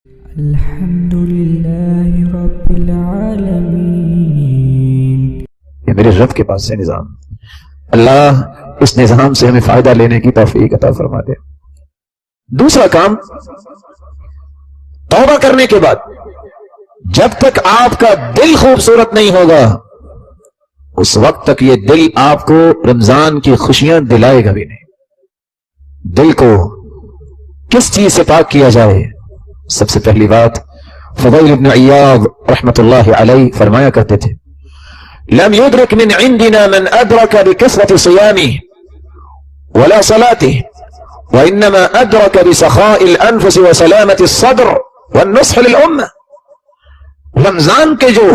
الحمدللہ رب العالمین۔ یہ میرے رب کے پاس سے نظام، اللہ اس نظام سے ہمیں فائدہ لینے کی توفیق عطا فرما دے۔ دوسرا کام، توبہ کرنے کے بعد جب تک آپ کا دل خوبصورت نہیں ہوگا اس وقت تک یہ دل آپ کو رمضان کی خوشیاں دلائے گا بھی نہیں۔ دل کو کس چیز سے پاک کیا جائے؟ سب سے پہلی بات، فضیل ابن عیاض رحمت اللہ علیہ فرمایا کرتے تھے، لم يدرك من عندنا من أدرك بكثرة صيامه ولا صلاته وإنما أدرك بسخاء الأنفس وسلامة الصدر والنصح للأمة۔ رمضان کے جو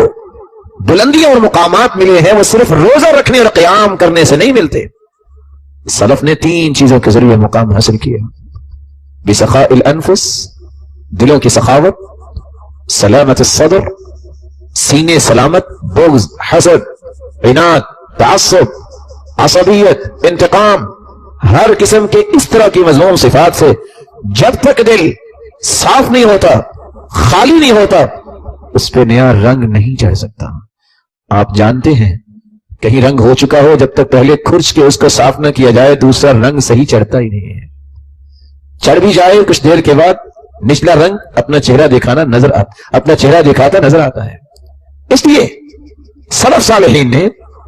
بلندیاں اور مقامات ملے ہیں وہ صرف روزہ رکھنے اور قیام کرنے سے نہیں ملتے۔ سلف نے 3 چیزوں کے ذریعے مقام حاصل کیے، بسخاء الانفس، دلوں کی سخاوت، سلامت الصدر، سینے سلامت، بغض، حسد، عناد، تعصب، عصبیت، انتقام، ہر قسم کے اس طرح کی مذموم صفات سے جب تک دل صاف نہیں ہوتا، خالی نہیں ہوتا، اس پہ نیا رنگ نہیں چڑھ سکتا۔ آپ جانتے ہیں کہیں رنگ ہو چکا ہو، جب تک پہلے کھرچ کے اس کو صاف نہ کیا جائے دوسرا رنگ صحیح چڑھتا ہی نہیں ہے۔ چڑھ بھی جائے کچھ دیر کے بعد نچلا رنگ اپنا چہرہ دکھاتا نظر آتا ہے۔ اس لیے سلف صالحین نے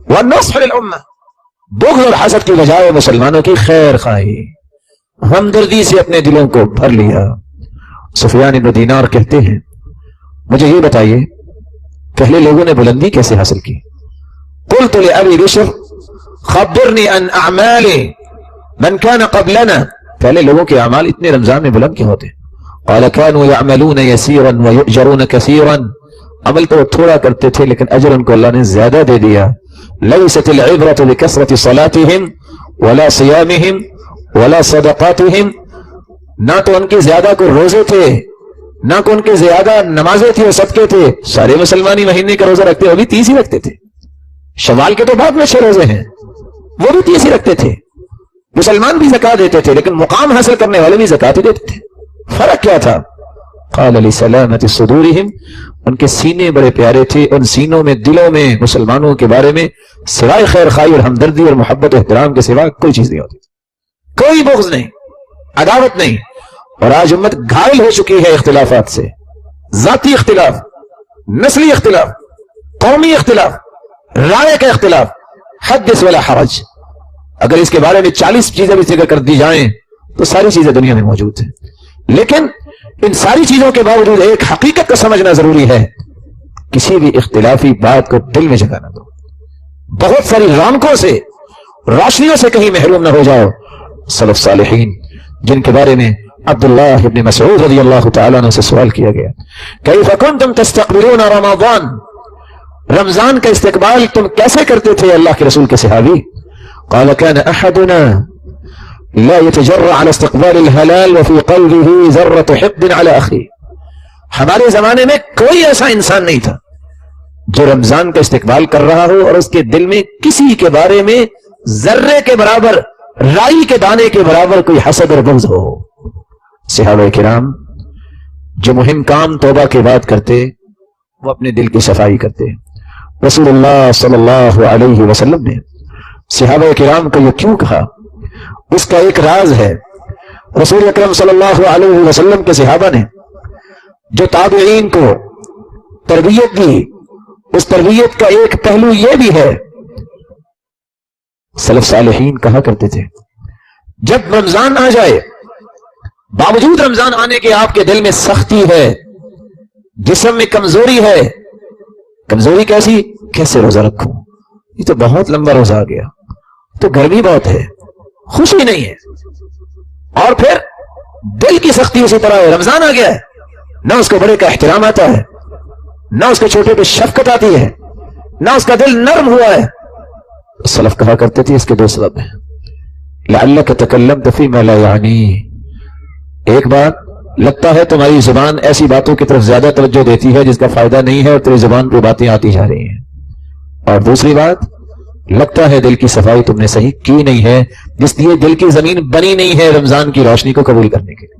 وَالنُّصْحُ لِلْأُمَّةِ، بغض اور حسد کی بجائے مسلمانوں کی خیر خواہی، ہمدردی سے اپنے دلوں کو بھر لیا۔ سفیان بن دینار کہتے ہیں، مجھے یہ بتائیے پہلے لوگوں نے بلندی کیسے حاصل کی؟ قلت لأبي بشر خبرني عن اعمال من كان قبلنا، پہلے لوگوں کے اعمال اتنے رمضان میں بلند کیوں ہوتے؟ قال كانوا يعملون يسيرا ويؤجرون كثيرا، عمل تو تھوڑا کرتے تھے لیکن اجر ان کو اللہ نے زیادہ دے دیا۔ ليست العبرة بكثرة صلاتهم ولا صيامهم ولا صدقاتهم، نہ تو ان کے زیادہ کو روزے تھے نہ کو ان کے زیادہ نمازیں تھی اور صدقے تھے۔ سارے مسلمانی مہینے کا روزہ رکھتے، وہ بھی 30 ہی رکھتے تھے۔ شوال کے تو بعد میں 6 روزے ہیں، وہ بھی 30 ہی رکھتے تھے۔ مسلمان بھی زکات دیتے تھے لیکن مقام حاصل کرنے والے بھی زکات ہی دیتے تھے۔ فرق کیا تھا؟ قال لسلامة صدورهم، ان کے سینے بڑے پیارے تھے، ان سینوں میں، دلوں میں مسلمانوں کے بارے میں سوائے خیر خواہی اور ہمدردی اور محبت و احترام کے سوا کوئی چیز نہیں ہوتی، کوئی بغض نہیں، عداوت نہیں۔ اور آج امت گھائل ہو چکی ہے اختلافات سے، ذاتی اختلاف، نسلی اختلاف، قومی اختلاف، رائے کا اختلاف، حدث ولا حرج۔ اگر اس کے بارے میں 40 چیزیں بھی ذکر کر دی جائیں تو ساری چیزیں دنیا میں موجود ہیں، لیکن ان ساری چیزوں کے باوجود ایک حقیقت کو سمجھنا ضروری ہے، کسی بھی اختلافی بات کو دل میں جگہ نہ دو، بہت ساری رونقوں سے، روشنیوں سے کہیں محروم نہ ہو جاؤ۔ سلف صالحین جن کے بارے میں عبداللہ ابن مسعود رضی اللہ تعالیٰ عنہ سے سوال کیا گیا، کیف کنتم تستقبلون رمضان، رمضان کا استقبال تم کیسے کرتے تھے اللہ کے رسول کے صحابی؟ قال كان احدنا لا يتجرأ على استقبال الهلال وفي قلبه ذرة حقد على اخيه، ہمارے زمانے میں کوئی ایسا انسان نہیں تھا جو رمضان کا استقبال کر رہا ہو اور اس کے دل میں کسی کے بارے میں ذرے کے برابر، رائی کے دانے کے برابر کوئی حسد اور بغض ہو۔ صحابہ کرام جو مہم کام توبہ کے بعد کرتے وہ اپنے دل کی صفائی کرتے۔ رسول اللہ صلی اللہ علیہ وسلم نے صحابہ کرام کو یہ کیوں کہا؟ اس کا ایک راز ہے۔ رسول اکرم صلی اللہ علیہ وسلم کے صحابہ نے جو تابعین کو تربیت دی، اس تربیت کا ایک پہلو یہ بھی ہے، سلف صالحین کہا کرتے تھے جب رمضان آ جائے، باوجود رمضان آنے کے آپ کے دل میں سختی ہے، جسم میں کمزوری ہے، کمزوری کیسے روزہ رکھوں، یہ تو بہت لمبا روزہ آ گیا، تو گرمی بہت ہے، خوشی نہیں ہے، اور پھر دل کی سختی اسی طرح ہے، رمضان آ گیا ہے، نہ اس کو بڑے کا احترام آتا ہے، نہ اس کے چھوٹے پہ شفقت آتی ہے، نہ اس کا دل نرم ہوا ہے۔ سلف کہا کرتے تھے اس کے 2 سبب ہیں، لعلک تکلمت فیما لا یعنی، ایک بات لگتا ہے تمہاری زبان ایسی باتوں کی طرف زیادہ توجہ دیتی ہے جس کا فائدہ نہیں ہے اور تیری زبان پہ باتیں آتی جا رہی ہیں، اور دوسری بات لگتا ہے دل کی صفائی تم نے صحیح کی نہیں ہے، جس لیے دل کی زمین بنی نہیں ہے رمضان کی روشنی کو قبول کرنے کے لیے۔